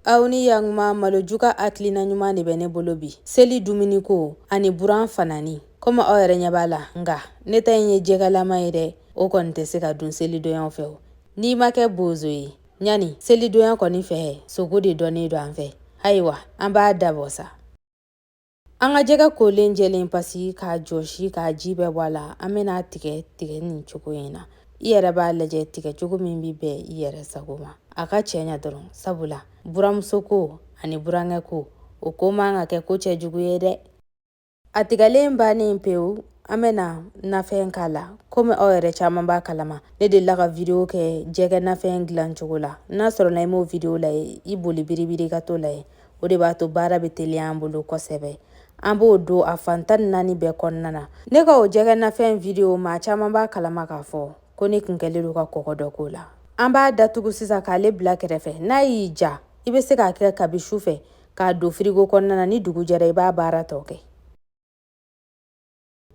Aw ni yanma malo juga hakilina ɲuman de bɛ ne bolo bi. Seli dumuni ko ani buran fanani. Komi aw yɛrɛ ɲɛ b'a la nga ne ta in ye jɛgɛlama ye dɛ. O kɔni tɛ se ka dun seli donya fɛ o. N'i ma kɛ bozo ye ɲani seli donya kɔni fɛ sogo de dɔnnen do an fɛ. Ayiwa an b'a dabɔ sa. An ka jɛgɛ kolen jɛlen pasi k'a jɔsi k'a ji bɛɛ bɔ a la. An bɛna tigɛ nin cogo in na. I yɛrɛ b'a lajɛ tigɛ cogo min bi bɛn i yɛrɛ sago ma. A ka cɛɲa dɔrɔn sabula buramuso ko ani burankɛ ko o ko man ka kɛ ko cɛjugu ye dɛ. A tigɛlen bannen pewu an bɛna nafɛn k'a la. Komi aw yɛrɛ caman b'a kalama ne delila ka video kɛ jɛgɛ nafɛn dilan cogo la. N'a sɔrɔ la i m'o video lajɛ i boli biribiri ka to lajɛ. O de b'a to baara bɛ teliya an bolo kosɛbɛ. An b'o don a fan 14 bɛɛ kɔnɔna na. Ne ka o jɛgɛ nafɛn video maa caman b'a kalama k'a fɔ ko ne kun kɛlen do ka kɔgɔ dɔ k'o la. An b'a datugu sisan k'ale bila kɛrɛfɛ. N'a y'i ja i bɛ se k'a kɛ kabi su fɛ k'a don frigo kɔnɔna na ni dugu jɛra i b'a baara tɔ kɛ.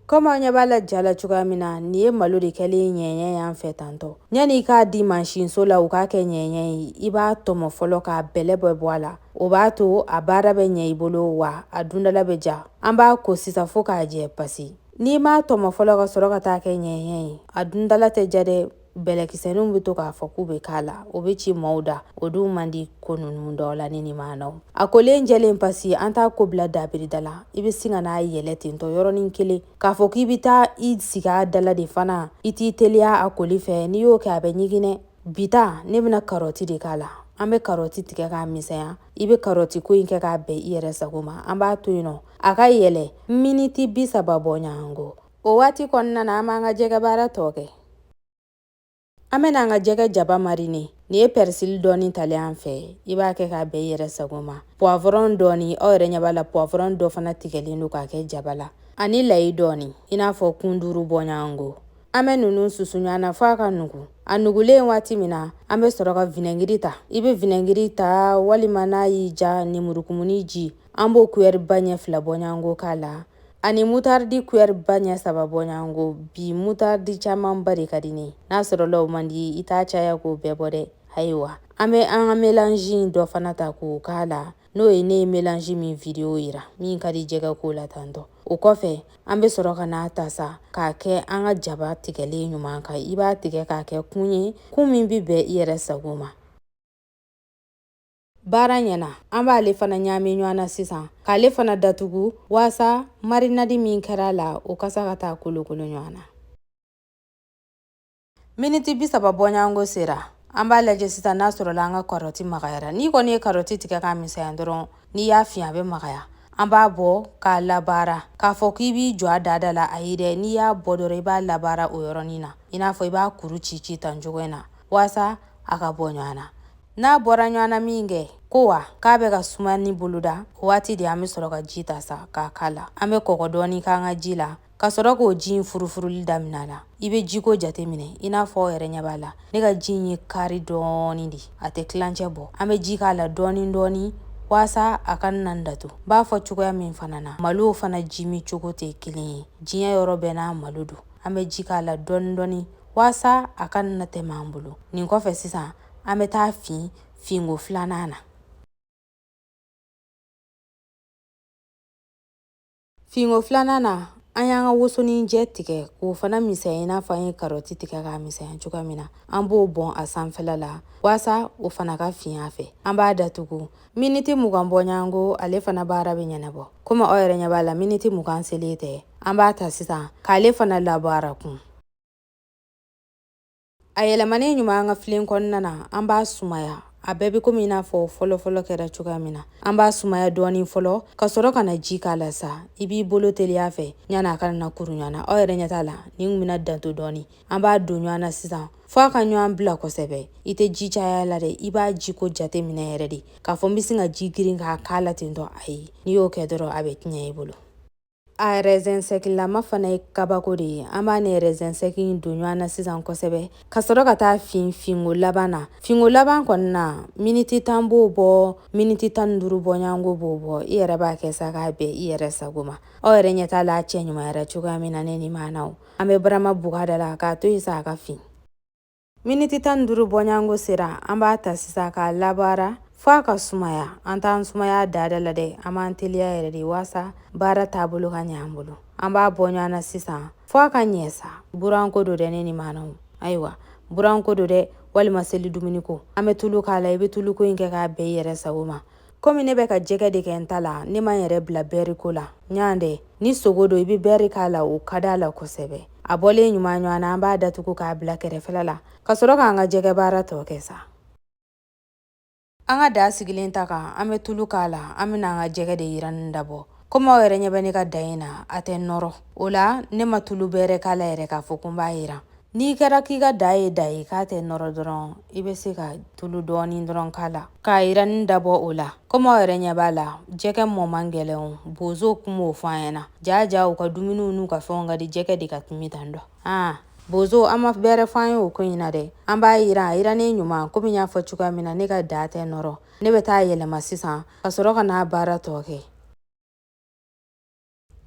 Komi aw ɲɛ b'a la ja la cogoya min na nin ye malo de kɛlen ɲɛɲɛ y'an fɛ tantɔ. Ɲani i k'a di mansinso la u k'a kɛ ɲɛɲɛ ye i b'a tɔmɔ fɔlɔ k'a bɛlɛ bɛɛ bɔ a la. O b'a to a baara bɛ ɲɛ i bolo wa a dundala bɛ ja. An b'a ko sisan fo k'a jɛ pasi. N'i m'a tɔmɔ fɔlɔ ka sɔrɔ ka taa kɛ ɲɛɲɛ ye a dundala tɛ ja dɛ. Bɛlɛkisɛninw bɛ to k'a fɔ k'u bɛ k'a la o bɛ ci maaw da o dun man di ko ninnu dɔw la ne ni maanaw. A kolen jɛlen pasi an t'a ko bila dabirida la i bɛ sin ka n'a yɛlɛ tentɔ yɔrɔnin kelen k'a fɔ k'i bɛ taa i sigi a dala de fana i t'i teliya a koli fɛ n'i y'o kɛ a bɛ ɲiginɛ. Bita ne bɛna karɔti de k'a la. An bɛ karɔti tigɛ k'a misɛnya i bɛ karɔti ko in kɛ k'a bɛn i yɛrɛ sago ma. An b'a to yen nɔ a ka yɛlɛ miniti 30 bɔ ɲɔgɔn. O waati kɔnɔna na an b'an ka jɛgɛ baara tɔ kɛ. An bɛna an ka jɛgɛ jaba mariner. Nin ye persil dɔɔni talen an fɛ. I b'a kɛ k'a bɛn i yɛrɛ sago ma. Poivron dɔɔni aw yɛrɛ ɲɛ b'a la poivron dɔ fana tigɛlen do k'a kɛ jaba la. Ani layi dɔɔni i n'a fɔ kunduru bɔ ɲɔgɔn. An bɛ ninnu susu ɲɔgɔn na f'a ka nugu. A nugulen waati min na an bɛ sɔrɔ ka vinaigre ta. I bɛ vinaigre ta walima n'a y'i ja nemurukumuni ji. An b'o cuillère ba ɲɛ 2 bɔ ɲɔgɔn k'a la. Ani moutarde cuillère ba ɲɛ 3 bɔ ɲɔgɔn. Bi moutarde caman ba de ka di ne. N'a sɔrɔ la o man di i t'a caya k'o bɛɛ bɔ dɛ. Ayiwa an bɛ an ka mélange dɔ fana ta k'o k'a la. N'o ye ne ye mélange min video yira min ka di jɛgɛ ko la tantɔ. O kɔfɛ an bɛ sɔrɔ ka n'a ta sa k'a kɛ an ka jaba tigɛlen ɲuman kan. I b'a tigɛ k'a kɛ kun ye kun min bi bɛn i yɛrɛ sago ma. Baara ɲɛna an b'ale fana ɲaami ɲɔgɔn na sisan k'ale fana datugu waasa marinade min kɛra la o kasa ka taa kolokolo ɲɔgɔn na. Miniti 30 bɔ ɲɔgɔn sera. An b'a lajɛ sisan n'a sɔrɔ la an ka karɔti magayara. N'i kɔni ye karɔti tigɛ k'a misɛnya dɔrɔn n'i y'a fiɲɛ a bɛ magaya. An b'a bɔ k'a labaara k'a fɔ k'i b'i jɔ a dada la ayi dɛ n'i y'a bɔ dɔrɔn i b'a labaara o yɔrɔnin na i n'a fɔ i b'a kuru ci tan cogo in na waasa a ka bɔ ɲɔgɔn na. N'a bɔra ɲɔgɔn na min kɛ ko wa k'a bɛ ka suma ni boloda o waati de an bɛ sɔrɔ ka ji ta sa k'a k'a la. An bɛ kɔgɔ dɔɔni k'an ka ji la ka sɔrɔ k'o ji in furufuruli daminɛ la. I bɛ jiko jate minɛ i n'a fɔ yɛrɛ ɲɛ b'a la ne ka ji in ye kari dɔɔni de a tɛ kilancɛ bɔ. An bɛ ji k'a la dɔɔni dɔɔni waasa a ka na datugu. B'a fɔ cogoya min fana na malo fana ji mi cogo tɛ kelen ye. Diɲɛ yɔrɔ bɛɛ n'a malo don. An bɛ ji k'a la dɔɔni dɔɔni waasa a ka na tɛmɛ an bolo. Nin kɔfɛ sisan an bɛ taa finko 2nan na. Finko 2nan na an y'an ka wosonin jɛ tigɛ k'o fana misɛnya i n'a fɔ an ye karɔti tigɛ k'a misɛnya cogoya min na. An b'o bɔn a sanfɛla la waasa o fana ka fiɲɛ a fɛ. An b'a datugu miniti 20 bɔ ɲɔgɔn ale fana baara bɛ ɲɛnabɔ. Komi aw yɛrɛ ɲɛ b'a la miniti 20 selen tɛ. An b'a ta sisan k'ale fana labaara kun. A yɛlɛmanen ɲuman an ka filen kɔnɔna na an b'a sumaya. A bɛɛ bɛ komi i n'a fɔ fɔlɔ kɛra cogoya min na. An b'a sumaya dɔɔni fɔlɔ ka sɔrɔ ka na ji k'a la sa. I b'i bolo teliya fɛ ɲana a ka na kuru ɲɔgɔn na. Aw yɛrɛ ɲɛ t'a la nin kun bɛna danto dɔɔni. An b'a don ɲɔgɔn na sisan fo a ka ɲɔgɔn bila kosɛbɛ. I tɛ ji caya la dɛ. I b'a jiko jate minɛ yɛrɛ de. K'a fɔ n bɛ sin ka ji girin k'a la tentɔ ayi. N'i y'o kɛ dɔrɔn a bɛ tiɲɛ i bolo. A raisin sec lama fana ye kabako de ye. An b'a ni raisin sec in don ɲɔgɔn na sisan kosɛbɛ ka sɔrɔ ka taa finko laban na. Finko laban kɔni na miniti 10 b'o bɔ miniti 15 bɔ ɲɔgɔn b'o bɔ. I yɛrɛ b'a kɛ sa k'a bɛn i yɛrɛ sago ma. Aw yɛrɛ ɲɛ t'a la a cɛ ɲuman yɛrɛ cogoya min na ne ni maanaw. An bɛ barama bugada la k'a to yen sa a ka fin. Miniti 15 bɔ ɲɔgɔn sera an b'a ta sisan k'a labaara F'a ka sumaya an t'an sumaya dada la dɛ an b'an teliya yɛrɛ de waasa baara taabolo ka ɲɛ an bolo. An b'a bɔ ɲɔgɔn na sisan f'a ka ɲɛ sa. Buranko do dɛ ne ni maanaw. Ayiwa buranko do dɛ walima seli dumuni ko. An bɛ tulu k'a la i bɛ tuluko in kɛ k'a bɛɛ i yɛrɛ sago ma. Komi ne bɛ ka jɛgɛ de kɛ n ta la ne ma n yɛrɛ bila bɛriko la. Ɲan dɛ ni sogo do i bɛ bɛri k'a la o ka d'a la kosɛbɛ. A bɔlen ɲuman ɲɔgɔn na an b'a datugu k'a bila kɛrɛfɛla la ka sɔrɔ k'an ka jɛgɛ baara tɔ kɛ sa. An ka da sigilen ta kan an bɛ tulu k'a la an bɛna an ka jɛgɛ de yiranin dabɔ. Komi aw yɛrɛ ɲɛ bɛ ne ka da in na a tɛ nɔrɔ. O la ne ma tulu bɛrɛ k'a la yɛrɛ k'a fɔ ko n b'a yira. N'i kɛra k'i ka da ye da ye k'a tɛ nɔrɔ dɔrɔn i bɛ se ka tulu dɔɔni dɔrɔn k'a la k'a yiranin dabɔ o la. Komi aw yɛrɛ ɲɛ b'a la jɛgɛ mɔ man gɛlɛn o. Bozow kun b'o fɔ an ɲɛna. Jaja u ka dumuniw n'u ka fɛnw ka di jɛgɛ de ka timi tan dɔ. Bozo an ma bɛrɛ fɔ an ye o ko in na dɛ. An b'a yira a yiranen ɲuman komi n y'a fɔ cogoya min na ne ka da tɛ nɔrɔ. Ne bɛ taa yɛlɛma sisan ka sɔrɔ ka n'a baara tɔ kɛ.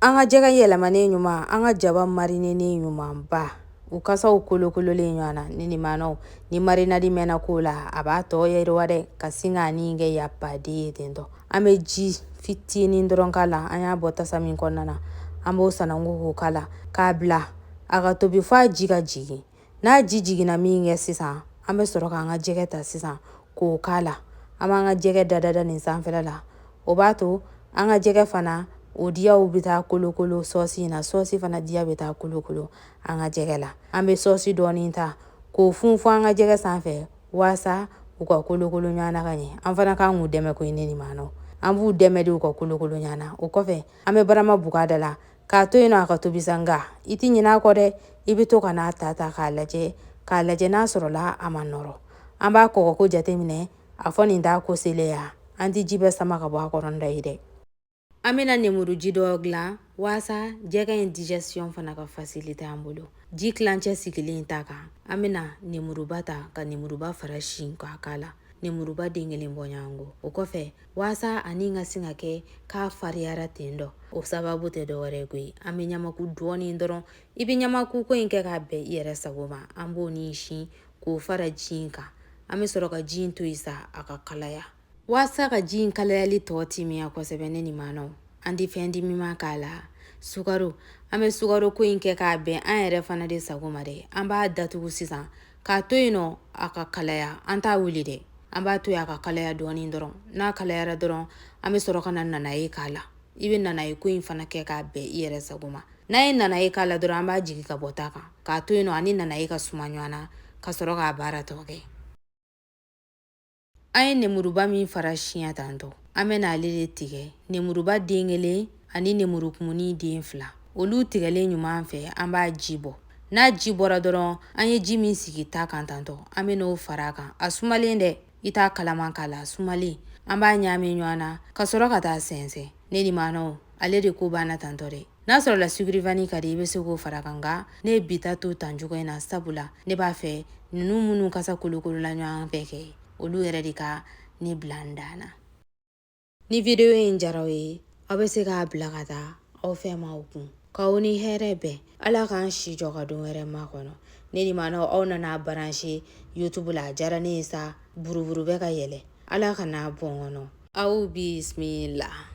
An ka jɛgɛ yɛlɛmanen ɲuman an ka jaba marinenen ɲuman ba. U kasaw kolokololen ɲɔgɔn na ne ni maanaw. Ni marinadi mɛnna k'o la a b'a tɔ yiriwa dɛ ka sin k'a nin kɛ yabaden ye ten tɔ. An bɛ ji fitinin dɔrɔn k'a la an y'a bɔ tasa min kɔnɔna na. An b'o sanango k'o k'a la k'a bila a ka tobi f'a ji ka jigin. N'a ji jiginna min kɛ sisan an bɛ sɔrɔ k'an ka jɛgɛ ta sisan k'o k'a la. An b'an ka jɛgɛ da nin sanfɛla la. O b'a to an ka jɛgɛ fana o diyaw bɛ taa kolokolo sɔsi in na. Sɔsi fana diya bɛ taa kolokolo an ka jɛgɛ la. An bɛ sɔsi dɔɔni ta k'o funfun an ka jɛgɛ sanfɛ waasa u ka kolokolo ɲɔgɔn na ka ɲɛ. An fana k'an k'u dɛmɛ ko ne ni maanaw. An b'u dɛmɛ de u ka kolokolo ɲɔgɔn na. O kɔfɛ an bɛ barama bug'a da la k'a to yen nɔ a ka tobi sa nka i tɛ ɲinɛ a kɔ dɛ. I bɛ to ka n'a ta k'a lajɛ n'a sɔrɔla a ma nɔrɔ. An b'a kɔgɔko jateminɛ a fɔ nin t'a ko selen ya. An tɛ ji bɛɛ sama ka bɔ a kɔrɔ da ye dɛ. An bɛna lemuruji dɔ dilan waasa jɛgɛ in digestion fana ka facilité an bolo. Ji kilancɛ sigilen ta kan an bɛna lemuruba ta ka lemuruba fara sin k'a la. Lemuruba den kelen bɔ ɲɔgɔn kɔ. O kɔfɛ waasa ani ka sin ka kɛ k'a fariyara ten dɔ. O sababu tɛ dɔwɛrɛ ye koyi. An bɛ ɲamaku dɔɔni dɔrɔn. I bɛ ɲamaku ko in kɛ k'a bɛn i yɛrɛ sago ma. An b'o ni sin k'o fara ji in kan. An bɛ sɔrɔ ka ji in to yen sa a ka kalaya. Waasa ka ji in kalayali tɔ timiya kosɛbɛ ne ni maanaw. An tɛ fɛn dimiman k'a la. Sukaro an bɛ sukaro ko in kɛ k'a bɛn an yɛrɛ fana de sago ma dɛ. An b'a datugu sisan k'a to yen nɔ a ka kalaya. An t'a wuli dɛ. An b'a to yen a ka kalaya dɔɔni dɔrɔn. N'a kalayara dɔrɔn an bɛ sɔrɔ ka na nanaye k'a la. I bɛ nanaye ko in fana kɛ k'a bɛn i yɛrɛ sago ma. N'a ye nanaye k'a la dɔrɔn an b'a jigin ka bɔ ta kan k'a to yen nɔ ani nanaye ka suma ɲɔgɔn na ka sɔrɔ k'a baara tɔ kɛ. An ye lemuruba min fara siɲɛ tantɔ an bɛ n'ale de tigɛ. Lemuruba den kelen ani lemurukumuni den 2. Olu tigɛlen ɲuman fɛ an b'a ji bɔ. N'a ji bɔra dɔrɔn an ye ji min sigi ta kan tantɔ an bɛ n'o fara a kan. A sumalen dɛ i t'a kalaman k'a la a sumalen. An b'a ɲagami ɲɔgɔn na ka sɔrɔ ka taa sɛnsɛn. Ne ni maanaw ale de ko banna tantɔ dɛ. N'a sɔrɔla sucre ka di i bɛ se k'o fara kan nka ne bi ta to tan cogo in na sabula ne b'a fɛ ninnu minnu kasa kolokolola ɲɔgɔn fɛ kɛ olu yɛrɛ de ka ne bila n dan na. Ni video in jara aw ye aw bɛ se k'a bila ka taa aw fɛ maaw kun. K'aw ni hɛrɛ bɛn. Ala k'an si jɔ ka don wɛrɛ ma kɔnɔ. Ne ni maanaw aw nana brancher YouTube la a jara ne ye sa buruburu bɛ ka yɛlɛ. Ala kana bɔn kɔnɔ. Aw bismillah.